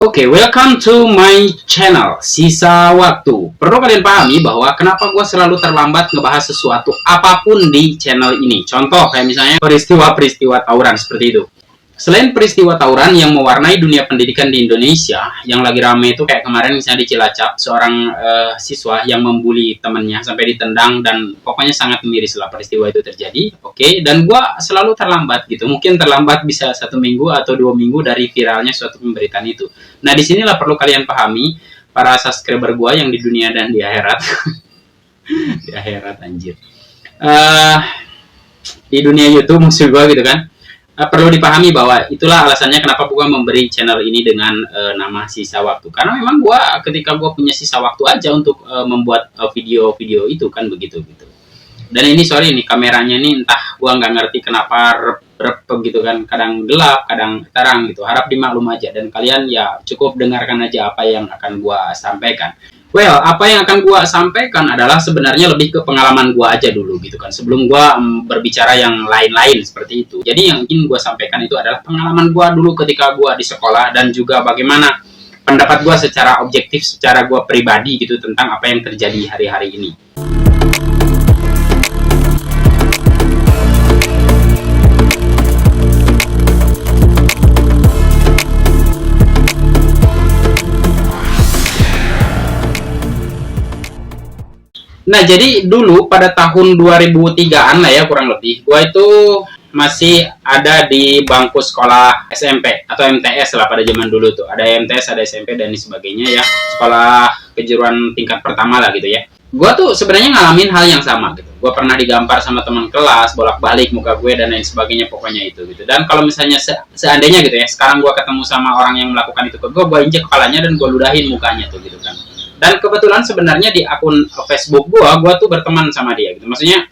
Oke, welcome to my channel, Sisa Waktu. Perlu kalian pahami bahwa kenapa gue selalu terlambat ngebahas sesuatu apapun di channel ini. Contoh, kayak misalnya peristiwa-peristiwa tawuran seperti itu. Selain peristiwa tawuran yang mewarnai dunia pendidikan di Indonesia, yang lagi rame itu kayak kemarin misalnya di Cilacap, seorang siswa yang membuli temannya sampai ditendang dan pokoknya sangat miris lah peristiwa itu terjadi. Oke, dan gue selalu terlambat gitu. Mungkin terlambat bisa 1 minggu atau 2 minggu dari viralnya suatu pemberitaan itu. Nah, disinilah perlu kalian pahami, para subscriber gue yang di dunia dan di akhirat. Di akhirat, anjir. Di dunia YouTube maksud gue gitu kan. Perlu dipahami bahwa itulah alasannya kenapa gue memberi channel ini dengan nama Sisa Waktu. Karena memang gue ketika gue punya sisa waktu aja untuk membuat video-video itu kan begitu gitu. Dan ini sorry nih kameranya nih entah gue nggak ngerti kenapa rep gitu kan, kadang gelap kadang terang gitu. Harap dimaklum aja dan kalian ya cukup dengarkan aja apa yang akan gue sampaikan. Well, apa yang akan gue sampaikan adalah sebenarnya lebih ke pengalaman gue aja dulu gitu kan. Sebelum gue berbicara yang lain-lain seperti itu. Jadi yang ingin gue sampaikan itu adalah pengalaman gue dulu ketika gue di sekolah dan juga bagaimana pendapat gue secara objektif, secara gue pribadi gitu tentang apa yang terjadi hari-hari ini. Nah, jadi dulu pada tahun 2003-an lah ya kurang lebih, gua itu masih ada di bangku sekolah SMP atau MTS lah pada zaman dulu tuh. Ada MTS, ada SMP dan sebagainya ya. Sekolah kejuruan tingkat pertama lah gitu ya. Gua tuh sebenarnya ngalamin hal yang sama gitu. Gua pernah digampar sama teman kelas, bolak-balik muka gue dan lain sebagainya pokoknya itu gitu. Dan kalau misalnya seandainya gitu ya, sekarang gua ketemu sama orang yang melakukan itu ke gua injek kepalanya dan gua ludahin mukanya tuh gitu kan. Dan kebetulan sebenarnya di akun Facebook gua tuh berteman sama dia gitu. Maksudnya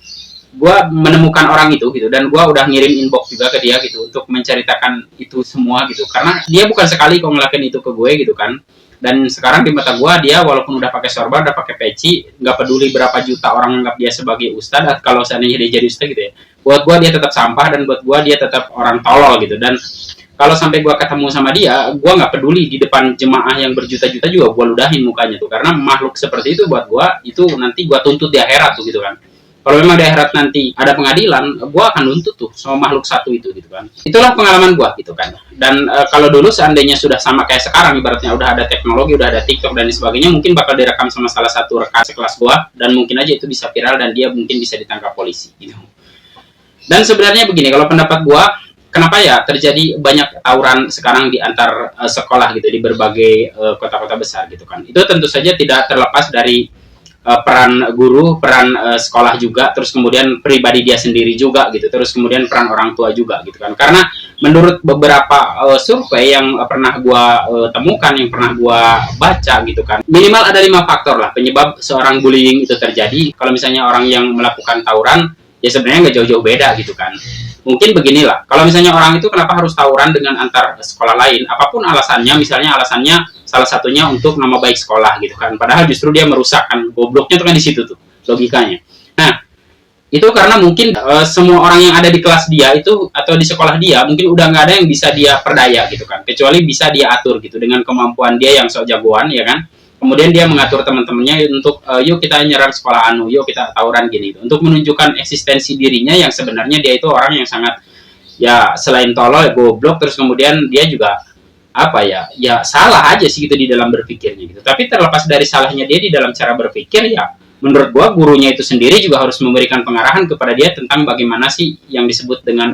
gua menemukan orang itu gitu dan gua udah ngirim inbox juga ke dia gitu untuk menceritakan itu semua gitu. Karena dia bukan sekali kok ngelakuin itu ke gue gitu kan. Dan sekarang di mata gua dia walaupun udah pakai sorban, udah pakai peci, nggak peduli berapa juta orang anggap dia sebagai ustadz, kalau seandainya dia jadi ustadz gitu ya. Buat gua dia tetap sampah dan buat gua dia tetap orang tolol gitu. Dan kalau sampai gue ketemu sama dia, gue nggak peduli di depan jemaah yang berjuta-juta juga gue ludahin mukanya tuh, karena makhluk seperti itu buat gue itu nanti gue tuntut di akhirat tuh gitu kan. Kalau memang di akhirat nanti ada pengadilan, gue akan nuntut tuh sama makhluk satu itu gitu kan. Itulah pengalaman gue gitu kan. Dan kalau dulu seandainya sudah sama kayak sekarang, ibaratnya udah ada teknologi, udah ada TikTok dan sebagainya, mungkin bakal direkam sama salah satu rekan sekelas gue dan mungkin aja itu bisa viral dan dia mungkin bisa ditangkap polisi gitu. Dan sebenarnya begini, kalau pendapat gue, kenapa ya terjadi banyak tawuran sekarang di antar sekolah gitu di berbagai kota-kota besar gitu kan. Itu tentu saja tidak terlepas dari peran guru, peran sekolah juga, terus kemudian pribadi dia sendiri juga gitu, terus kemudian peran orang tua juga gitu kan. Karena menurut beberapa survei yang pernah gua temukan, yang pernah gua baca gitu kan, minimal ada 5 faktor lah penyebab seorang bullying itu terjadi. Kalau misalnya orang yang melakukan tawuran, ya sebenarnya nggak jauh-jauh beda gitu kan. Mungkin beginilah, kalau misalnya orang itu kenapa harus tawuran dengan antar sekolah lain, apapun alasannya, misalnya alasannya salah satunya untuk nama baik sekolah gitu kan, padahal justru dia merusak kan, gobloknya tuh kan di situ tuh logikanya. Nah, itu karena mungkin semua orang yang ada di kelas dia itu atau di sekolah dia mungkin udah nggak ada yang bisa dia perdaya gitu kan, kecuali bisa dia atur gitu dengan kemampuan dia yang sok jagoan ya kan. Kemudian dia mengatur teman-temannya untuk yuk kita nyerang sekolah anu, yuk kita tawuran gini gitu. Untuk menunjukkan eksistensi dirinya yang sebenarnya dia itu orang yang sangat ya selain tolol, goblok, terus kemudian dia juga apa ya salah aja sih gitu di dalam berpikirnya gitu. Tapi terlepas dari salahnya dia di dalam cara berpikir ya, menurut gua gurunya itu sendiri juga harus memberikan pengarahan kepada dia tentang bagaimana sih yang disebut dengan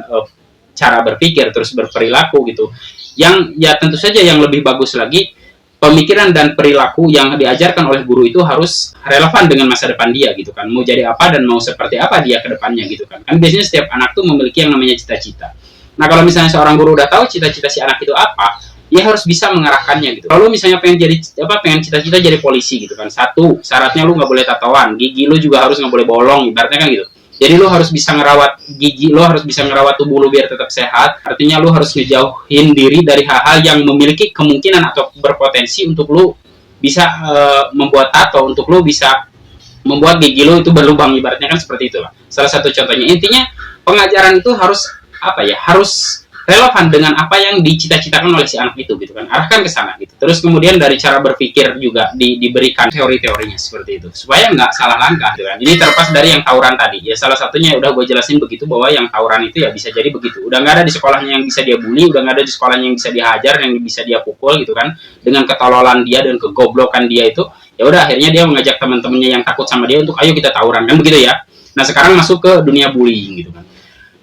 cara berpikir terus berperilaku gitu. Yang ya tentu saja yang lebih bagus lagi, pemikiran dan perilaku yang diajarkan oleh guru itu harus relevan dengan masa depan dia gitu kan. Mau jadi apa dan mau seperti apa dia ke depannya gitu kan. Kan biasanya setiap anak tuh memiliki yang namanya cita-cita. Nah, kalau misalnya seorang guru udah tahu cita-cita si anak itu apa, dia harus bisa mengarahkannya gitu. Kalau misalnya pengen cita-cita jadi polisi gitu kan. Satu, syaratnya lu nggak boleh tatoan, gigi lu juga harus nggak boleh bolong, ibaratnya kan gitu. Jadi lu harus bisa ngerawat gigi, lu harus bisa ngerawat tubuh lu biar tetap sehat. Artinya lu harus ngejauhin diri dari hal-hal yang memiliki kemungkinan atau berpotensi untuk lu bisa membuat tato, untuk lu bisa membuat gigi lu itu berlubang, ibaratnya kan seperti itulah. Salah satu contohnya. Intinya pengajaran itu harus apa ya? Harus relevan dengan apa yang dicita-citakan oleh si anak itu gitu kan, arahkan ke sana gitu. Terus kemudian dari cara berpikir juga diberikan teori-teorinya seperti itu supaya nggak salah langkah gitu kan. Ini terlepas dari yang tawuran tadi ya, salah satunya udah gue jelasin begitu, bahwa yang tawuran itu ya bisa jadi begitu, udah nggak ada di sekolahnya yang bisa dia bully, udah nggak ada di sekolahnya yang bisa dihajar, yang bisa dia pukul gitu kan, dengan ketololan dia dan kegoblokan dia itu, ya udah akhirnya dia mengajak teman-temannya yang takut sama dia untuk ayo kita tawuran kan begitu ya. Nah sekarang masuk ke dunia bullying gitu kan.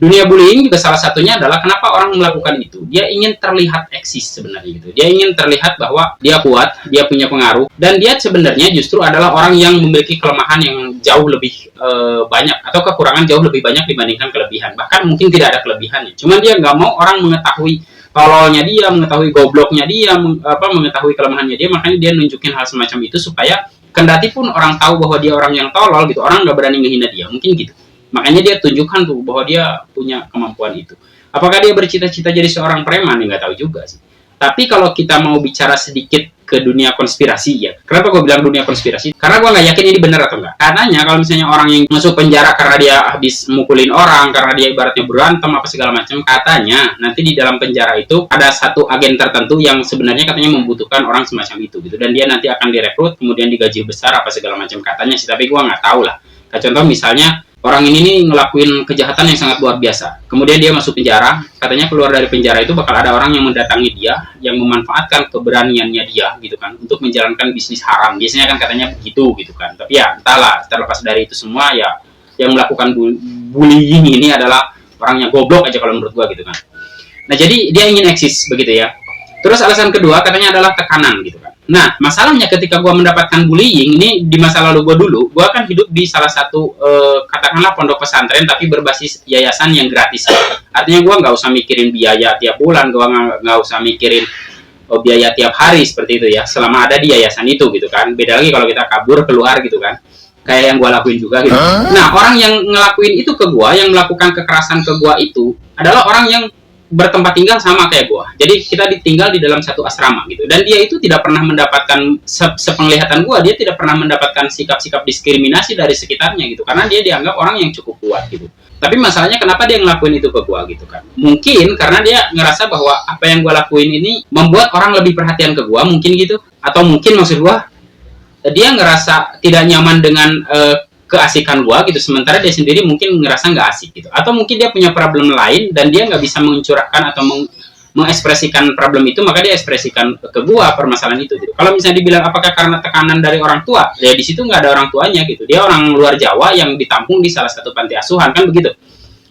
Dunia bullying juga salah satunya adalah kenapa orang melakukan itu. Dia ingin terlihat eksis sebenarnya gitu. Dia ingin terlihat bahwa dia kuat, dia punya pengaruh, dan dia sebenarnya justru adalah orang yang memiliki kelemahan yang jauh lebih banyak, atau kekurangan jauh lebih banyak dibandingkan kelebihan. Bahkan mungkin tidak ada kelebihannya. Cuma dia nggak mau orang mengetahui tololnya dia, mengetahui gobloknya dia, mengetahui kelemahannya dia. Makanya dia nunjukin hal semacam itu supaya kendati pun orang tahu bahwa dia orang yang tolol gitu, orang nggak berani ngehina dia. Mungkin gitu. Makanya dia tunjukkan tuh bahwa dia punya kemampuan itu. Apakah dia bercita-cita jadi seorang preman? Nggak tahu juga sih. Tapi kalau kita mau bicara sedikit ke dunia konspirasi ya. Kenapa gue bilang dunia konspirasi? Karena gue nggak yakin ini benar atau enggak. Katanya kalau misalnya orang yang masuk penjara karena dia habis mukulin orang, karena dia ibaratnya berantem apa segala macam, katanya nanti di dalam penjara itu ada satu agen tertentu yang sebenarnya katanya membutuhkan orang semacam itu gitu. Dan dia nanti akan direkrut, kemudian digaji besar apa segala macam katanya sih. Tapi gue nggak tahu lah. Nah, contoh misalnya orang ini nih ngelakuin kejahatan yang sangat luar biasa. Kemudian dia masuk penjara, katanya keluar dari penjara itu bakal ada orang yang mendatangi dia, yang memanfaatkan keberaniannya dia gitu kan, untuk menjalankan bisnis haram. Biasanya kan katanya begitu gitu kan. Tapi ya entahlah, terlepas dari itu semua ya, yang melakukan bullying ini adalah orangnya goblok aja kalau menurut gua gitu kan. Nah jadi dia ingin eksis begitu ya. Terus alasan kedua katanya adalah tekanan gitu kan. Nah, masalahnya ketika gue mendapatkan bullying, ini di masa lalu gue dulu, gue kan hidup di salah satu, katakanlah pondok pesantren, tapi berbasis yayasan yang gratis. Artinya gue nggak usah mikirin biaya tiap bulan, gue nggak usah mikirin biaya tiap hari seperti itu ya, selama ada di yayasan itu gitu kan. Beda lagi kalau kita kabur keluar gitu kan, kayak yang gue lakuin juga gitu. Nah, orang yang ngelakuin itu ke gue, yang melakukan kekerasan ke gue itu, adalah orang yang bertempat tinggal sama kayak gue. Jadi kita ditinggal di dalam satu asrama gitu. Dan dia itu tidak pernah mendapatkan, sepenglihatan gue, dia tidak pernah mendapatkan sikap-sikap diskriminasi dari sekitarnya gitu. Karena dia dianggap orang yang cukup kuat gitu. Tapi masalahnya kenapa dia ngelakuin itu ke gue gitu kan. Mungkin karena dia ngerasa bahwa apa yang gue lakuin ini membuat orang lebih perhatian ke gue, mungkin gitu. Atau mungkin maksud gue, dia ngerasa tidak nyaman dengan keasikan gua gitu, sementara dia sendiri mungkin ngerasa nggak asik gitu, atau mungkin dia punya problem lain dan dia nggak bisa mencurahkan atau mengekspresikan problem itu, maka dia ekspresikan ke gua permasalahan itu gitu. Kalau misalnya dibilang apakah karena tekanan dari orang tua, ya di situ nggak ada orang tuanya gitu, dia orang luar Jawa yang ditampung di salah satu panti asuhan kan begitu,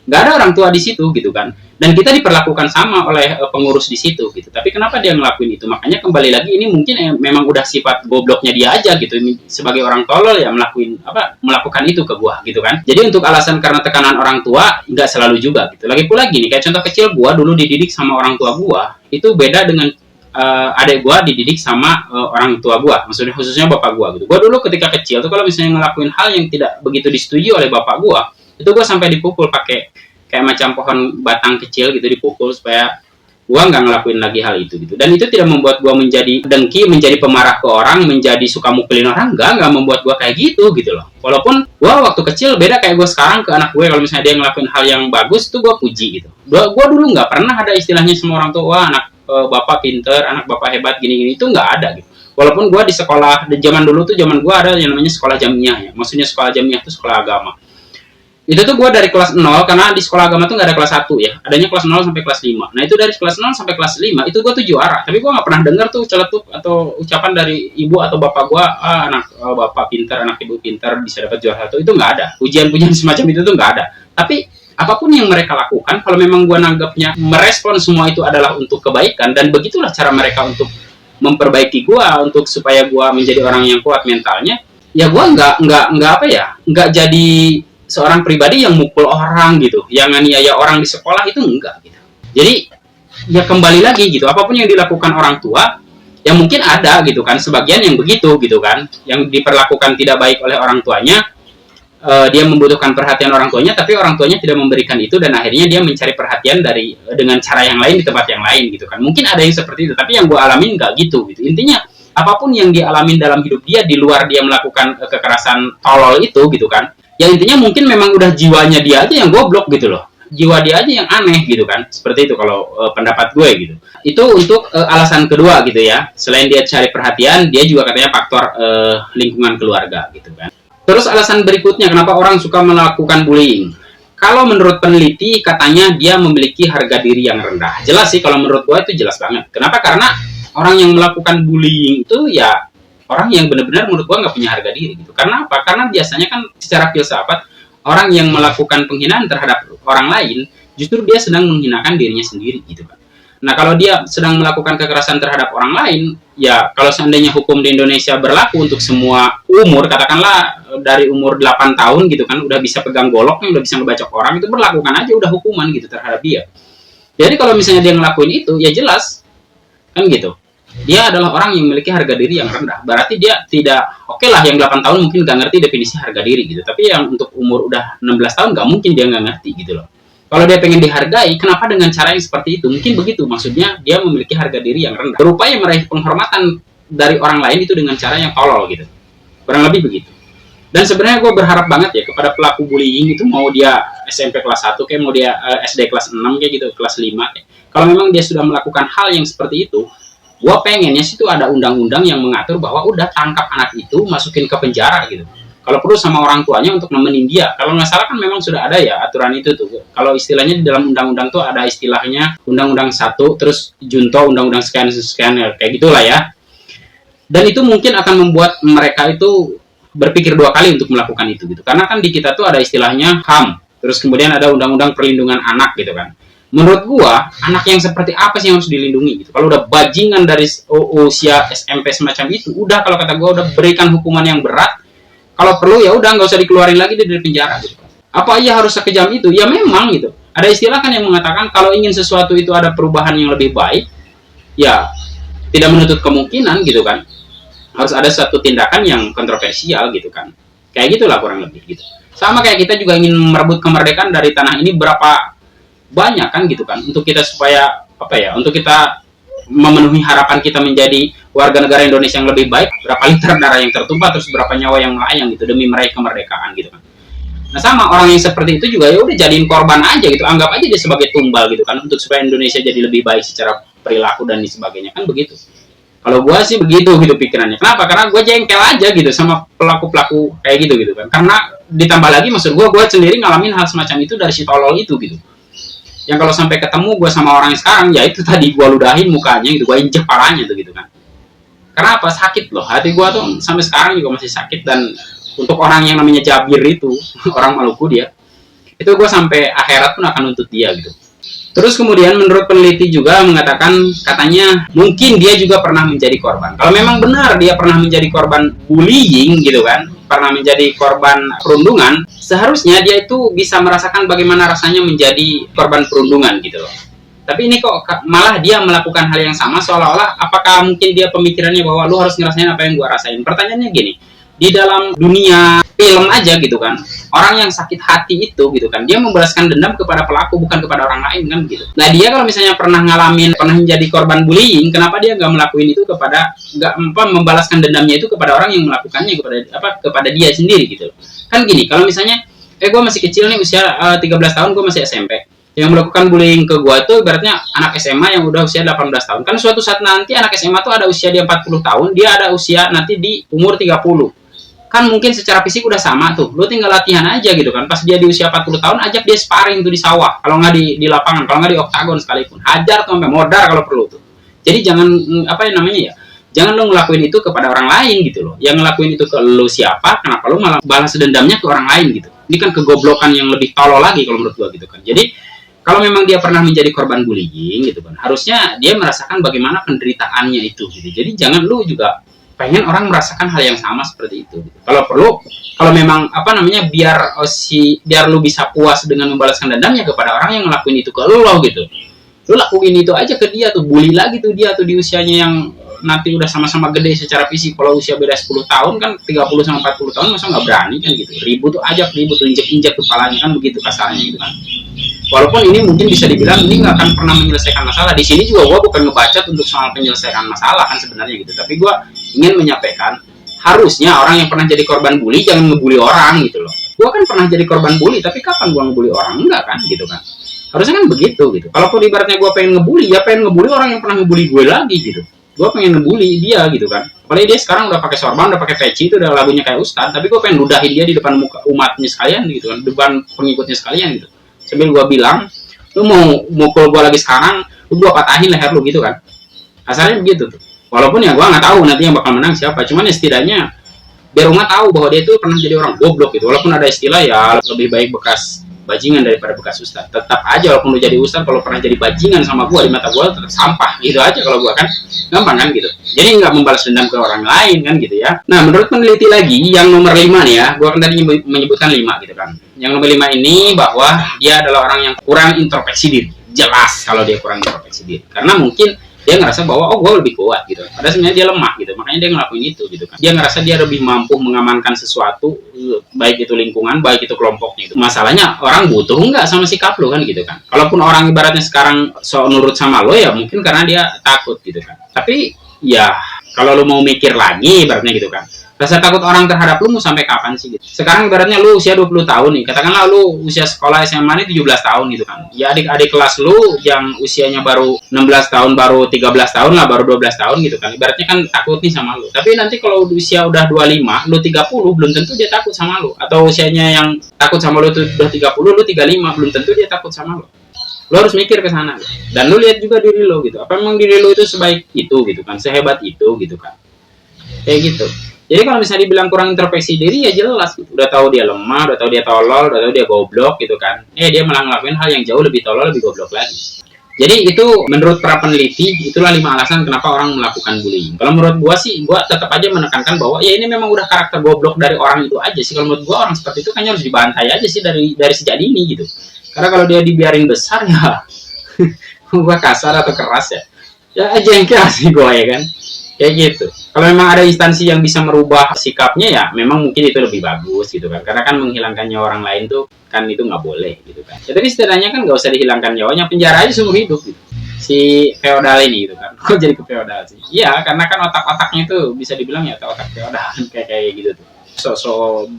nggak ada orang tua di situ gitu kan, dan kita diperlakukan sama oleh pengurus di situ gitu. Tapi kenapa dia ngelakuin itu? Makanya kembali lagi ini mungkin memang udah sifat gobloknya dia aja gitu. Ini sebagai orang tolol ya melakukan itu ke gua gitu kan. Jadi untuk alasan karena tekanan orang tua nggak selalu juga gitu. Lagi pula gini, kayak contoh kecil gua dulu dididik sama orang tua gua itu beda dengan adik gua dididik sama orang tua gua, maksudnya khususnya bapak gua gitu. Gua dulu ketika kecil tuh kalau misalnya ngelakuin hal yang tidak begitu disetujui oleh bapak gua, itu gue sampai dipukul pakai kayak macam pohon batang kecil gitu, dipukul supaya gue nggak ngelakuin lagi hal itu gitu. Dan itu tidak membuat gue menjadi dengki, menjadi pemarah ke orang, menjadi suka mukulin orang, nggak membuat gue kayak gitu gitu loh. Walaupun gue waktu kecil beda kayak gue sekarang ke anak gue, kalau misalnya dia ngelakuin hal yang bagus tuh gue puji gitu. Gue dulu nggak pernah ada istilahnya semua orang tua, wah anak bapak pinter, anak bapak hebat gini-gini, itu nggak ada gitu. Walaupun gue di sekolah, di zaman dulu tuh zaman gue ada yang namanya sekolah jamiah ya, maksudnya sekolah jamiah itu sekolah agama. Itu tuh gue dari kelas 0, karena di sekolah agama tuh nggak ada kelas 1 ya, adanya kelas 0 sampai kelas 5. Nah itu dari kelas 0 sampai kelas 5, itu gue tuh juara. Tapi gue nggak pernah dengar tuh celetuk atau ucapan dari ibu atau bapak gue, anak bapak pintar, anak ibu pintar bisa dapat juara 1, itu nggak ada. Pujian-pujian semacam itu tuh nggak ada. Tapi apapun yang mereka lakukan, kalau memang gue nanggapnya merespon semua itu adalah untuk kebaikan, dan begitulah cara mereka untuk memperbaiki gue, untuk supaya gue menjadi orang yang kuat mentalnya, ya gue nggak jadi seorang pribadi yang mukul orang gitu, yang nganiaya orang di sekolah, itu enggak gitu. Jadi ya kembali lagi gitu, apapun yang dilakukan orang tua, ya mungkin ada gitu kan, sebagian yang begitu gitu kan, yang diperlakukan tidak baik oleh orang tuanya, dia membutuhkan perhatian orang tuanya, tapi orang tuanya tidak memberikan itu, dan akhirnya dia mencari perhatian dengan cara yang lain di tempat yang lain gitu kan. Mungkin ada yang seperti itu, tapi yang gue alamin enggak gitu. Intinya apapun yang dia alamin dalam hidup dia, di luar dia melakukan kekerasan tolol itu gitu kan, ya intinya mungkin memang udah jiwanya dia aja yang goblok gitu loh. jiwa dia aja yang aneh gitu kan. Seperti itu kalau pendapat gue gitu. Itu untuk alasan kedua gitu ya. Selain dia cari perhatian, dia juga katanya faktor lingkungan keluarga gitu kan. Terus alasan berikutnya kenapa orang suka melakukan bullying. Kalau menurut peneliti katanya dia memiliki harga diri yang rendah. Jelas sih kalau menurut gue itu jelas banget. Kenapa? Karena orang yang melakukan bullying itu ya orang yang benar-benar menurut gue nggak punya harga diri gitu. Karena apa? Karena biasanya kan secara filsafat orang yang melakukan penghinaan terhadap orang lain justru dia sedang menghinakan dirinya sendiri gitu kan. Nah kalau dia sedang melakukan kekerasan terhadap orang lain, ya kalau seandainya hukum di Indonesia berlaku untuk semua umur, katakanlah dari umur 8 tahun gitu kan, udah bisa pegang golok, udah bisa ngebacok orang, itu berlakukan aja udah hukuman gitu terhadap dia. Jadi kalau misalnya dia ngelakuin itu, ya jelas kan gitu. Dia adalah orang yang memiliki harga diri yang rendah. Berarti dia tidak, oke lah yang 8 tahun mungkin gak ngerti definisi harga diri gitu. Tapi yang untuk umur udah 16 tahun gak mungkin dia gak ngerti gitu loh. Kalau dia pengen dihargai, kenapa dengan cara yang seperti itu? Mungkin begitu, maksudnya dia memiliki harga diri yang rendah. Berupaya meraih penghormatan dari orang lain itu dengan cara yang tolol gitu. Kurang lebih begitu. Dan sebenarnya gue berharap banget ya kepada pelaku bullying itu, mau dia SMP kelas 1 kayak mau dia SD kelas 6 kayak gitu, kelas 5 kayak. Kalau memang dia sudah melakukan hal yang seperti itu, gue pengennya sih itu ada undang-undang yang mengatur bahwa udah tangkap anak itu, masukin ke penjara gitu. Kalau perlu sama orang tuanya untuk nemenin dia. Kalau nggak salah kan memang sudah ada ya aturan itu tuh. Kalau istilahnya di dalam undang-undang tuh ada istilahnya undang-undang 1, terus junto undang-undang sekian kayak gitulah ya. Dan itu mungkin akan membuat mereka itu berpikir 2 kali untuk melakukan itu gitu. Karena kan di kita tuh ada istilahnya HAM, terus kemudian ada undang-undang perlindungan anak gitu kan. Menurut gua, anak yang seperti apa sih yang harus dilindungi gitu. Kalau udah bajingan dari usia SMP semacam itu, udah kalau kata gua udah berikan hukuman yang berat. Kalau perlu ya udah nggak usah dikeluarin lagi dari penjara gitu. Apa iya harus sekejam itu? Ya memang gitu. Ada istilah kan yang mengatakan kalau ingin sesuatu itu ada perubahan yang lebih baik, ya tidak menutup kemungkinan gitu kan. Harus ada satu tindakan yang kontroversial gitu kan. Kayak gitulah kurang lebih gitu. Sama kayak kita juga ingin merebut kemerdekaan dari tanah ini berapa banyak kan gitu kan. Untuk kita supaya apa ya? Untuk kita memenuhi harapan kita menjadi warga negara Indonesia yang lebih baik, berapa liter darah yang tertumpah, terus berapa nyawa yang melayang gitu demi meraih kemerdekaan gitu kan. Nah sama orang yang seperti itu juga ya udah jadiin korban aja gitu, anggap aja dia sebagai tumbal gitu kan, untuk supaya Indonesia jadi lebih baik secara perilaku dan sebagainya kan begitu. Kalau gue sih begitu gitu pikirannya. Kenapa? Karena gue jengkel aja gitu sama pelaku-pelaku kayak gitu kan. Karena ditambah lagi maksud gue sendiri ngalamin hal semacam itu dari si tolol itu gitu. Yang kalau sampai ketemu gue sama orang yang sekarang, ya itu tadi gue ludahin mukanya gitu, gue injek palanya tuh gitu kan. Karena apa? Sakit loh, hati gue tuh sampai sekarang juga masih sakit. Dan untuk orang yang namanya Jabir itu, orang Maluku dia, itu gue sampai akhirat pun akan nuntut dia gitu. Terus kemudian menurut peneliti juga mengatakan, katanya mungkin dia juga pernah menjadi korban. Kalau memang benar dia pernah menjadi korban bullying gitu kan, pernah menjadi korban perundungan, seharusnya dia itu bisa merasakan bagaimana rasanya menjadi korban perundungan gitu loh. Tapi ini kok malah dia melakukan hal yang sama, seolah-olah apakah mungkin dia pemikirannya bahwa lu harus ngerasain apa yang gua rasain. Pertanyaannya gini, di dalam dunia film aja gitu kan, orang yang sakit hati itu gitu kan, dia membalaskan dendam kepada pelaku bukan kepada orang lain kan gitu. Nah dia kalau misalnya pernah menjadi korban bullying, kenapa dia nggak melakukan itu nggak membalaskan dendamnya itu kepada orang yang melakukannya, kepada dia sendiri gitu kan. Gini, kalau misalnya gue masih kecil nih, usia 13 tahun, gue masih SMP, yang melakukan bullying ke gue itu ibaratnya anak SMA yang udah usia 18 tahun. Kan suatu saat nanti anak SMA tuh ada usia dia 40 tahun, dia ada usia nanti di umur 30. Kan mungkin secara fisik udah sama tuh, lu tinggal latihan aja gitu kan. Pas dia di usia 40 tahun, ajak dia sparring tuh di sawah, kalau nggak di lapangan, kalau nggak di oktagon sekalipun, hajar tuh sampai modar kalau perlu tuh. Jadi jangan jangan lu ngelakuin itu kepada orang lain gitu loh. Yang ngelakuin itu ke lu siapa, kenapa lu malah balas dendamnya ke orang lain gitu. Ini kan kegoblokan yang lebih tolol lagi kalau menurut gua gitu kan. Jadi kalau memang dia pernah menjadi korban bullying gitu kan, harusnya dia merasakan bagaimana penderitaannya itu gitu. Jadi jangan lu juga pengen orang merasakan hal yang sama seperti itu gitu. Kalau perlu, kalau memang biar lu bisa puas dengan membalaskan dendamnya kepada orang yang ngelakuin itu ke lu gitu. Lu lakuin itu aja ke dia tuh, bully lagi tuh dia tuh di usianya yang nanti udah sama-sama gede secara fisik. Kalau usia beda 10 tahun kan, 30 sama 40 tahun masa nggak berani kan gitu. Ribut tuh injek-injek kepalanya kan begitu kasarnya gitu kan. Walaupun ini mungkin bisa dibilang ini nggak akan pernah menyelesaikan masalah. Di sini juga gue bukan ngebacot untuk soal penyelesaian masalah kan sebenarnya gitu. Tapi gue ingin menyampaikan, harusnya orang yang pernah jadi korban bully jangan ngebully orang gitu loh. Gue kan pernah jadi korban bully, tapi kapan gue ngebully orang? Enggak kan gitu kan. Harusnya kan begitu gitu. Kalaupun ibaratnya gue pengen ngebully, ya pengen ngebully orang yang pernah ngebully gue lagi gitu. Gue pengen ngebully dia gitu kan. Apalagi dia sekarang udah pakai sorban, udah pakai peci, itu udah lagunya kayak ustad. Tapi gue pengen ludahin dia di depan muka umatnya sekalian gitu kan, depan pengikutnya sekalian gitu. Sambil gue bilang, lu mau mukul gue lagi sekarang, lu gue patahin leher lu gitu kan. Asalnya begitu tuh. Walaupun ya gue nggak tahu nanti yang bakal menang siapa. Cuman ya setidaknya biar rumah tahu bahwa dia itu pernah jadi orang goblok gitu. Walaupun ada istilah ya lebih baik bekas bajingan daripada bekas ustad. Tetap aja walaupun lu jadi ustad, kalau pernah jadi bajingan sama gua, di mata gua tetap sampah gitu aja. Kalau gua kan gampang kan gitu. Jadi nggak membalas dendam ke orang lain kan gitu ya. Nah, menurut peneliti lagi yang nomor 5 nih ya, gua kan tadi menyebutkan 5 gitu kan. Yang nomor 5 ini bahwa dia adalah orang yang kurang introspeksi diri. Jelas kalau dia kurang introspeksi diri. Karena mungkin dia ngerasa bahwa oh gue lebih kuat gitu, padahal sebenarnya dia lemah gitu, makanya dia ngelakuin itu gitu kan. Dia ngerasa dia lebih mampu mengamankan sesuatu, baik itu lingkungan, baik itu kelompoknya. Itu masalahnya, orang butuh nggak sama sikap lo kan gitu kan. Kalaupun orang ibaratnya sekarang so nurut sama lo ya mungkin karena dia takut gitu kan. Tapi ya kalau lo mau mikir lagi ibaratnya gitu kan, rasa takut orang terhadap lu mau sampai kapan sih gitu. Sekarang ibaratnya lu usia 20 tahun nih, katakanlah lu usia sekolah SMA ini 17 tahun gitu kan. Ya adik-adik kelas lu yang usianya baru 16 tahun, baru 13 tahun lah, baru 12 tahun gitu kan. Ibaratnya kan takut nih sama lu. Tapi nanti kalau usia udah 25, lu 30, belum tentu dia takut sama lu. Atau usianya yang takut sama lu tuh udah 30, lu 35, belum tentu dia takut sama lu. Lo harus mikir ke sana. Dan lu lihat juga diri lo gitu. Apa memang diri lo itu sebaik itu gitu kan, sehebat itu gitu kan. Kayak gitu. Jadi kalau misalnya dibilang kurang introspeksi diri ya jelas gitu. Udah tahu dia lemah, udah tahu dia tolol, udah tahu dia goblok gitu kan. Dia malah ngelakuin hal yang jauh lebih tolol, lebih goblok lagi. Jadi itu menurut para peneliti, itulah 5 alasan kenapa orang melakukan bullying. Kalau menurut gua sih, gua tetap aja menekankan bahwa ya ini memang udah karakter goblok dari orang itu aja sih. Kalau menurut gua orang seperti itu kayaknya harus dibantai aja sih dari sejak dini gitu. Karena kalau dia dibiarin besar ya gua kasar atau keras ya jengkel sih gua ya kan. Kayak gitu. Kalau memang ada instansi yang bisa merubah sikapnya ya memang mungkin itu lebih bagus gitu kan. Karena kan menghilangkan nyawa orang lain tuh kan itu nggak boleh gitu kan. Ya tapi setidaknya kan nggak usah dihilangkan nyawanya, penjara aja seumur hidup gitu. Si feodal ini gitu kan. Kok jadi ke feodal sih? Iya, karena kan otak-otaknya itu bisa dibilang ya otak feodal kayak gitu tuh. Sosok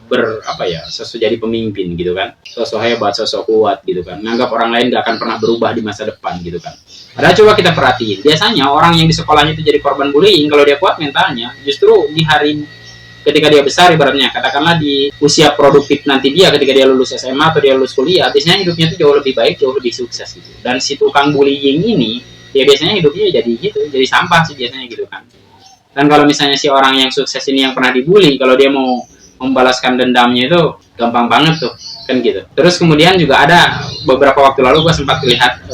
sosok jadi pemimpin gitu kan, sosok hebat, sosok kuat gitu kan, menganggap orang lain gak akan pernah berubah di masa depan gitu kan. Padahal coba kita perhatiin, biasanya orang yang di sekolahnya itu jadi korban bullying, kalau dia kuat mentalnya, justru di hari ketika dia besar ibaratnya, katakanlah di usia produktif nanti dia ketika dia lulus SMA atau dia lulus kuliah, biasanya hidupnya itu jauh lebih baik, jauh lebih sukses gitu. Dan si tukang bullying ini, ya biasanya hidupnya jadi gitu, jadi sampah sih biasanya gitu kan. Dan kalau misalnya si orang yang sukses ini yang pernah dibully, kalau dia mau membalaskan dendamnya itu gampang banget tuh, kan gitu. Terus kemudian juga ada beberapa waktu lalu gue sempat lihat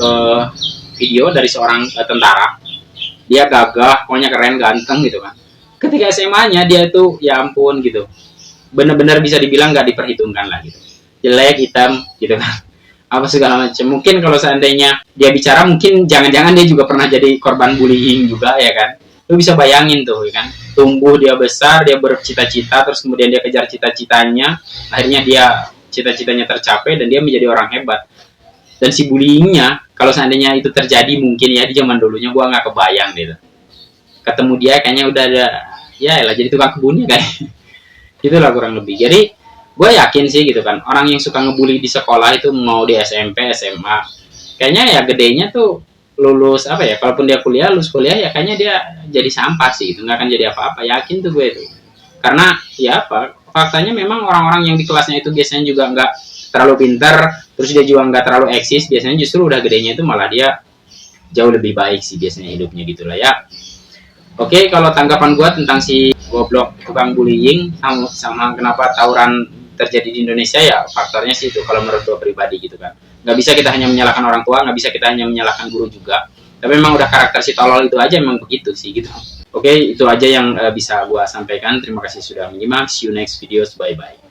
video dari seorang tentara. Dia gagah, pokoknya keren, ganteng gitu kan. Ketika SMA-nya dia tuh ya ampun gitu, bener-bener bisa dibilang gak diperhitungkan lah gitu. Jelek, hitam gitu kan. Apa segala macam. Mungkin kalau seandainya dia bicara, mungkin jangan-jangan dia juga pernah jadi korban bullying juga ya kan. Lu bisa bayangin tuh kan, tumbuh dia besar, dia bercita-cita, terus kemudian dia kejar cita-citanya, akhirnya dia cita-citanya tercapai dan dia menjadi orang hebat. Dan si bullyingnya, kalau seandainya itu terjadi mungkin ya di zaman dulunya, gua nggak kebayang gitu. Ketemu dia kayaknya udah ada, ya lah jadi tukang kebunnya kayak gitulah kurang lebih. Jadi gue yakin sih gitu kan, orang yang suka ngebully di sekolah itu mau di SMP, SMA, kayaknya ya gedenya tuh lulus kalaupun dia lulus kuliah ya kayaknya dia jadi sampah sih, itu nggak akan jadi apa-apa, yakin tuh gue itu. Karena ya faktanya memang orang-orang yang di kelasnya itu biasanya juga nggak terlalu pintar, terus dia juga nggak terlalu eksis, biasanya justru udah gedenya itu malah dia jauh lebih baik sih biasanya hidupnya gitulah ya. Oke, kalau tanggapan gue tentang si goblok tukang bullying sama kenapa tawuran terjadi di Indonesia ya faktornya sih itu kalau menurut gue pribadi gitu kan. Nggak bisa kita hanya menyalahkan orang tua, nggak bisa kita hanya menyalahkan guru juga. Tapi memang udah karakter si tolol itu aja memang begitu sih gitu. Oke, itu aja yang bisa gue sampaikan. Terima kasih sudah menyimak. See you next videos. Bye bye.